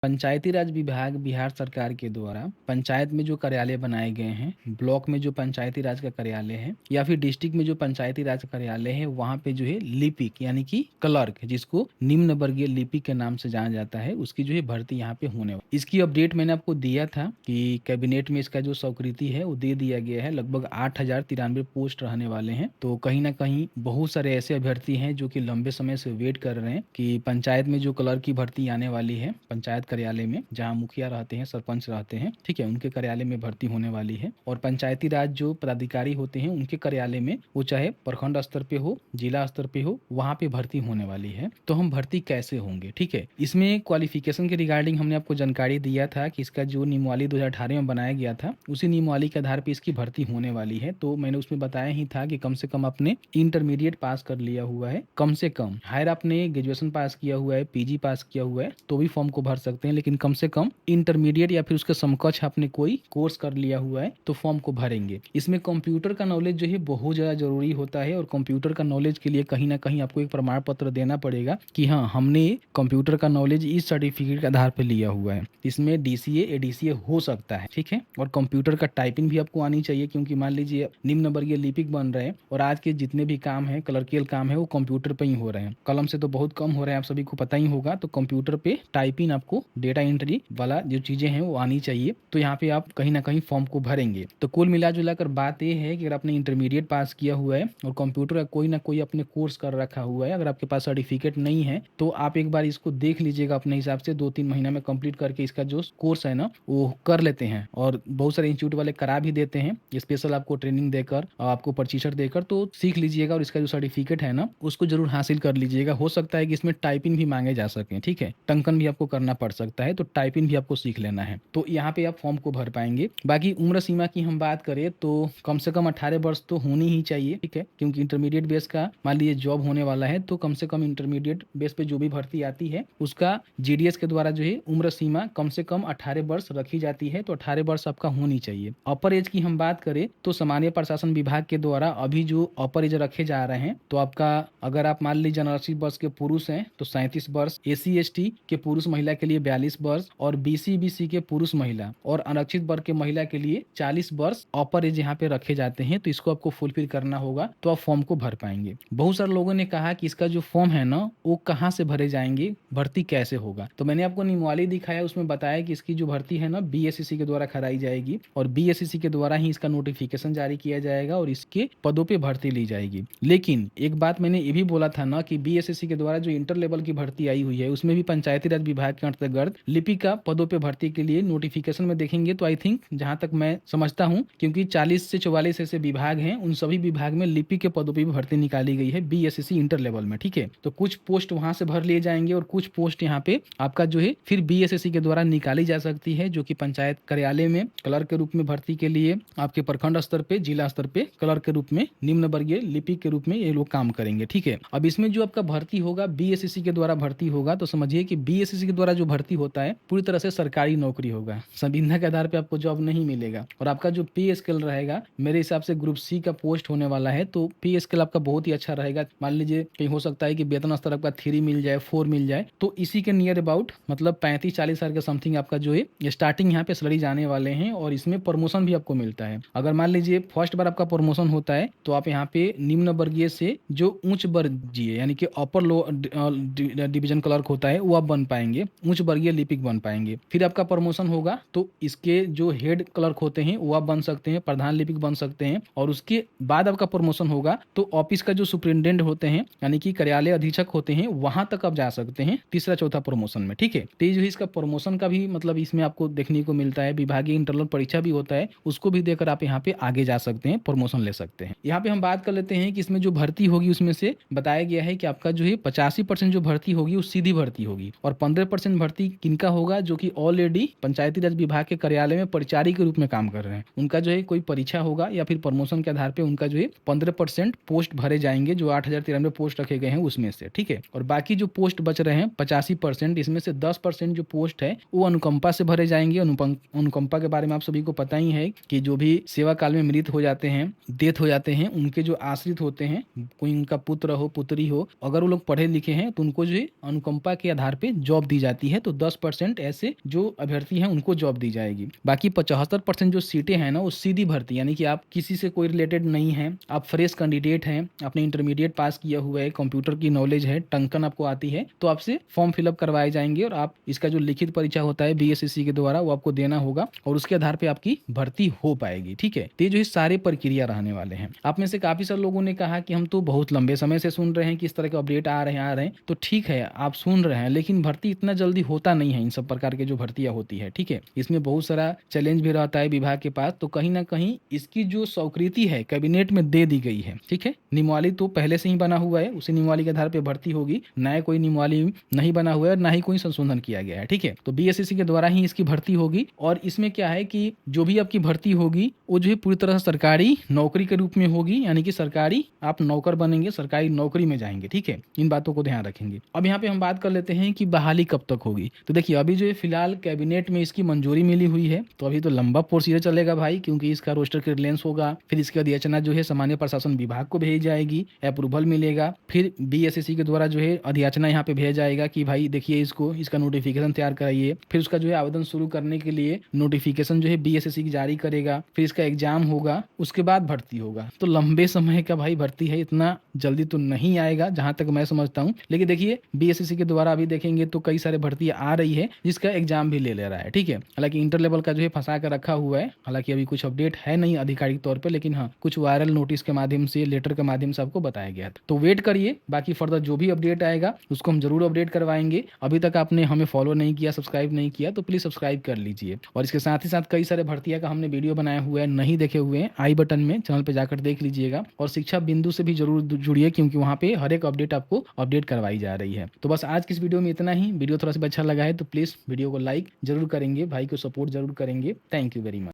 पंचायती राज विभाग बिहार सरकार के द्वारा पंचायत में जो कार्यालय बनाए गए हैं, ब्लॉक में जो पंचायती राज का कार्यालय है या फिर डिस्ट्रिक्ट में जो पंचायती राज का कार्यालय है, वहाँ पे जो है लिपिक यानी कि क्लर्क, जिसको निम्न वर्गीय लिपिक के नाम से जाना जाता है, उसकी जो है भर्ती यहाँ पे होने वाली। इसकी अपडेट मैंने आपको दिया था कि कैबिनेट में इसका जो स्वीकृति है वो दे दिया गया है। लगभग 8,093 पोस्ट रहने वाले हैं। तो कहीं ना कहीं बहुत सारे ऐसे अभ्यर्थी हैं जो कि लंबे समय से वेट कर रहे हैं कि पंचायत में जो क्लर्क की भर्ती आने वाली है, पंचायत कार्यालय में जहां मुखिया रहते हैं, सरपंच रहते हैं, ठीक है, उनके कार्यालय में भर्ती होने वाली है। और पंचायती राज जो पदाधिकारी होते हैं उनके कार्यालय में, वो चाहे प्रखंड स्तर पे हो, जिला स्तर पे हो, वहां पे भर्ती होने वाली है। तो हम भर्ती कैसे होंगे, ठीक है, इसमें क्वालिफिकेशन के रिगार्डिंग हमने आपको जानकारी दिया था कि इसका जो नियमावली 2018 में बनाया गया था, उसी नियमावली के आधार पर इसकी भर्ती होने वाली है। तो मैंने उसमें बताया ही था कि कम से कम आपने इंटरमीडिएट पास कर लिया हुआ है, कम से कम हायर आपने ग्रेजुएशन पास किया हुआ है, पीजी पास किया हुआ है, तो भी फॉर्म को भर सकते हैं। लेकिन कम से कम इंटरमीडिएट या फिर उसके समकक्ष आपने कोई कोर्स कर लिया हुआ है तो फॉर्म को भरेंगे। इसमें कंप्यूटर का नॉलेज जो है बहुत ज़्यादा जरूरी होता है, और कंप्यूटर का नॉलेज के लिए कहीं ना कहीं आपको एक प्रमाण पत्र देना पड़ेगा कि हाँ, हमने कंप्यूटर का नॉलेज इस सर्टिफिकेट के आधार पर लिया हुआ है। इसमें डीसीए एडीसीए हो सकता है, ठीक है। और कंप्यूटर का टाइपिंग भी आपको आनी चाहिए, क्योंकि मान लीजिए निम्न वर्गीय लिपिक बन रहे हैं और आज के जितने भी काम है, क्लर्कियल काम है, वो कंप्यूटर पे ही हो रहे हैं, कलम से तो बहुत कम हो रहे हैं, आप सभी को पता ही होगा। तो कंप्यूटर पे टाइपिंग, आपको डेटा एंट्री वाला जो चीजें हैं वो आनी चाहिए। तो यहाँ पे आप कहीं ना कहीं फॉर्म को भरेंगे। तो कुल मिला जुला कर बात ये है कि अगर आपने इंटरमीडिएट पास किया हुआ है और कंप्यूटर का कोई ना कोई अपने कोर्स कर रखा हुआ है, अगर आपके पास सर्टिफिकेट नहीं है तो आप एक बार इसको देख लीजिएगा अपने हिसाब से, 2-3 महीना में कंप्लीट करके इसका जो कोर्स है ना वो कर लेते हैं। और बहुत सारे इंस्टीट्यूट वाले करा भी देते हैं स्पेशल आपको ट्रेनिंग देकर, आपको प्रशिक्षण देकर, तो सीख लीजिएगा और इसका जो सर्टिफिकेट है ना उसको जरूर हासिल कर लीजिएगा। हो सकता है कि इसमें टाइपिंग भी मांगे जा सके, ठीक है, टंकन भी आपको करना पड़ सकता है, तो टाइपिंग भी आपको सीख लेना है। तो यहाँ पे आप फॉर्म को भर पाएंगे। बाकी उम्र सीमा की हम बात करें तो कम से कम 18 वर्ष तो होनी ही चाहिए, ठीक है, क्योंकि इंटरमीडिएट बेस का मान लीजिए जॉब होने वाला है, तो कम से कम इंटरमीडिएट बेस पे जो भी भर्ती आती है उसका जीडीएस के द्वारा जो है उम्र सीमा कम से कम 18 वर्ष रखी जाती है। तो 18 वर्ष आपका होनी चाहिए। अपर एज की हम बात करें तो सामान्य प्रशासन विभाग के द्वारा अभी जो अपर एज रखे जा रहे हैं, तो आपका अगर आप मान लीजिए 89 वर्ष के पुरुष हैं तो 37 वर्ष, एसी एसटी के पुरुष महिला के लिए 42 वर्ष, और बीसी बीसी के पुरुष महिला और आरक्षित वर्ग के महिला के लिए 40 वर्ष अपर एज यहाँ पे रखे जाते हैं। तो इसको आपको फुलफिल करना होगा तो आप फॉर्म को भर पाएंगे। बहुत सारे लोगों ने कहा कि इसका जो फॉर्म है ना वो कहाँ से भरे जाएंगे, भर्ती कैसे होगा। तो मैंने आपको नियमावली दिखाया, उसमें बताया कि इसकी जो भर्ती है ना बीएसएससी के द्वारा कराई जाएगी, और बीएसएससी के द्वारा ही इसका नोटिफिकेशन जारी किया जाएगा और इसके पदों पे भर्ती ली जाएगी। लेकिन एक बात मैंने ये भी बोला था ना कि बीएसएससी के द्वारा जो इंटर लेवल की भर्ती आई हुई है उसमें भी पंचायती राज विभाग के अंतर्गत लिपिका पदों पे भर्ती के लिए नोटिफिकेशन में देखेंगे तो आई थिंक, जहां तक मैं समझता हूं, क्योंकि 40 से 44 ऐसे विभाग हैं, उन सभी विभाग में लिपिक के पदों पे भी भर्ती निकाली गई है बीएसएससी इंटर लेवल में, ठीक है। तो कुछ पोस्ट वहां से भर लिए जाएंगे और कुछ पोस्ट यहाँ पे आपका जो है फिर बीएसएससी के द्वारा निकाली जा सकती है, जो कि पंचायत कार्यालय में क्लर्क के रूप में भर्ती के लिए, आपके प्रखंड स्तर पे, जिला स्तर पे क्लर्क के रूप में, निम्न वर्गीय लिपिक के रूप में ये लोग काम करेंगे, ठीक है। अब इसमें जो आपका भर्ती होगा बीएसएससी के द्वारा भर्ती होगा, तो समझिए कि बीएसएससी के द्वारा जो भर्ती होता है पूरी तरह से सरकारी नौकरी होगा, संविदा के आधार पे आपको जॉब नहीं मिलेगा। और आपका जो पे स्केल रहेगा, मेरे हिसाब से ग्रुप सी का पोस्ट होने वाला है, तो पे स्केल आपका बहुत ही अच्छा रहेगा। मान लीजिए कहीं हो सकता है कि वेतन स्तर आपका 3 मिल जाए, 4 मिल जाए, तो इसी के नियर अबाउट मतलब 35-40 हजार के समथिंग आपका जो है स्टार्टिंग यहाँ पे सैलरी जाने वाले हैं। और इसमें प्रमोशन भी आपको मिलता है। अगर मान लीजिए फर्स्ट बार आपका प्रमोशन होता है तो आप यहाँ पे निम्न वर्गीय से जो उच्च वर्गीय यानी कि अपर लो डिवीजन क्लर्क होता है वो आप बन पाएंगे, उच्च वर्गीय लिपिक बन पाएंगे। फिर आपका प्रमोशन होगा तो इसके जो हेड क्लर्क होते हैं वो आप बन सकते हैं, प्रधान लिपिक बन सकते हैं। और उसके बाद आपका प्रमोशन होगा तो ऑफिस का जो सुपरिटेंडेंट होते हैं यानी कि कार्यालय अधीक्षक होते हैं, वहां तक आप जा सकते हैं तीसरा चौथा प्रमोशन में, ठीक है। तो ये जो इसका प्रमोशन का भी मतलब इसमें आपको देखने को मिलता है। विभागीय इंटरनल परीक्षा भी होता है, उसको भी देकर आप यहाँ पे आगे जा सकते हैं, प्रमोशन ले सकते हैं। यहाँ पे हम बात कर लेते हैं कि इसमें जो भर्ती होगी उसमें से बताया गया है कि आपका जो है 85% जो भर्ती होगी वो सीधी भर्ती होगी, और 15% भर्ती किनका होगा, जो कि ऑलरेडी पंचायती राज विभाग के कार्यालय में परिचारी के रूप में काम कर रहे हैं। उनका जो है कोई परीक्षा होगा या फिर प्रमोशन के आधार पर उनका जो है 15% पोस्ट भरे जाएंगे, जो 8,093 पोस्ट रखे गए हैं उसमें से, ठीक है। और बाकी जो पोस्ट बच रहे हैं 85%, इसमें से 10% जो पोस्ट है वो अनुकंपा से भरे जाएंगे। अनुकंपा के बारे में आप सभी को पता ही है कि जो भी सेवा काल में मृत हो जाते हैं, डेथ हो जाते हैं, उनके जो आश्रित होते हैं, कोई उनका पुत्र हो पुत्री हो, अगर वो लोग पढ़े लिखे हैं तो उनको जो है अनुकंपा के आधार पे जॉब दी जाती है, तो तो 10% ऐसे जो अभ्यर्थी हैं उनको जॉब दी जाएगी। बाकी 75% जो सीटें हैं ना वो सीधी भर्ती, यानी कि आप किसी से कोई रिलेटेड नहीं है, आप फ्रेश कैंडिडेट हैं, आपने इंटरमीडिएट पास किया हुआ है, कंप्यूटर की नॉलेज है, टंकन आपको आती है, तो आपसे फॉर्म फिलअप करवाए जाएंगे और आप इसका जो लिखित परीक्षा होता है बीएसएससी के द्वारा वो आपको देना होगा और उसके आधार पर आपकी भर्ती हो पाएगी। ठीक है, तो ये जो है सारे प्रक्रिया रहने वाले हैं। आप में से काफी सारे लोगों ने कहा कि हम तो बहुत लंबे समय से सुन रहे हैं कि इस तरह के अपडेट आ रहे हैं, तो ठीक है आप सुन रहे हैं, लेकिन भर्ती इतना जल्दी होता नहीं है इन सब प्रकार के जो भर्तियां होती है। ठीक है, इसमें बहुत सारा चैलेंज भी रहता है विभाग के पास, तो कहीं ना कहीं इसकी जो स्वीकृति है कैबिनेट में दे दी गई है। ठीक है, नियमावली तो पहले से ही बना हुआ है, उसी नियमावली के आधार पर भर्ती होगी, नया कोई नियमावली नहीं बना हुआ है, ना ही कोई संशोधन किया गया है। ठीक है, तो बीएसएससी के द्वारा ही इसकी भर्ती होगी और इसमें क्या है कि जो भी आपकी भर्ती होगी वो जो है पूरी तरह से सरकारी नौकरी के रूप में होगी, यानी कि सरकारी आप नौकर बनेंगे, सरकारी नौकरी में जाएंगे। ठीक है, इन बातों को ध्यान रखेंगे। अब यहाँ पे हम बात कर लेते हैं कि बहाली कब तक होगी। तो देखिए अभी जो है फिलहाल कैबिनेट में इसकी मंजूरी मिली हुई है, तो अभी तो लंबा प्रोसीजर चलेगा भाई, क्योंकि इसका रोस्टर क्लियरेंस होगा, फिर इसकी अधियाचना जो है सामान्य प्रशासन विभाग को भेजी जाएगी, अप्रूवल मिलेगा, फिर बीएसएससी के द्वारा जो है अधियाचना यहाँ पे भेजा जाएगा कि भाई देखिए इसका नोटिफिकेशन तैयार कराइए, फिर उसका जो है आवेदन शुरू करने के लिए नोटिफिकेशन जो है बीएसएससी जारी करेगा, फिर इसका एग्जाम होगा, उसके बाद भर्ती होगा। तो लंबे समय का भाई भर्ती है, इतना जल्दी तो नहीं आएगा जहां तक मैं समझता हूं। लेकिन देखिए बीएसएससी के द्वारा अभी देखेंगे तो कई सारे भर्ती आ रही है जिसका एग्जाम भी ले रहा है। ठीक है, हालांकि इंटर लेवल का जो है फंसा कर रखा हुआ है, हालांकि अभी कुछ अपडेट है नहीं आधिकारिक तौर पर, लेकिन हाँ कुछ वायरल नोटिस के माध्यम से, लेटर के माध्यम से आपको बताया गया था। तो वेट करिए, बाकी फर्दर जो भी अपडेट आएगा उसको हम जरूर अपडेट करवाएंगे। अभी तक आपने हमें फॉलो नहीं किया, सब्सक्राइब नहीं किया, तो प्लीज सब्सक्राइब कर लीजिए। और इसके साथ ही साथ कई सारे भर्तियां का हमने वीडियो बनाया हुआ है, नहीं देखे हुए हैं आई बटन में चैनल पे जाकर देख लीजिएगा। और शिक्षा बिंदु से भी जरूर जुड़िए, क्योंकि वहां पे हर एक अपडेट आपको अपडेट करवाई जा रही है। तो बस आज की इस वीडियो में इतना ही। वीडियो थोड़ा सा अच्छा लगा है तो प्लीज वीडियो को लाइक जरूर करेंगे, भाई को सपोर्ट जरूर करेंगे। Thank you very much.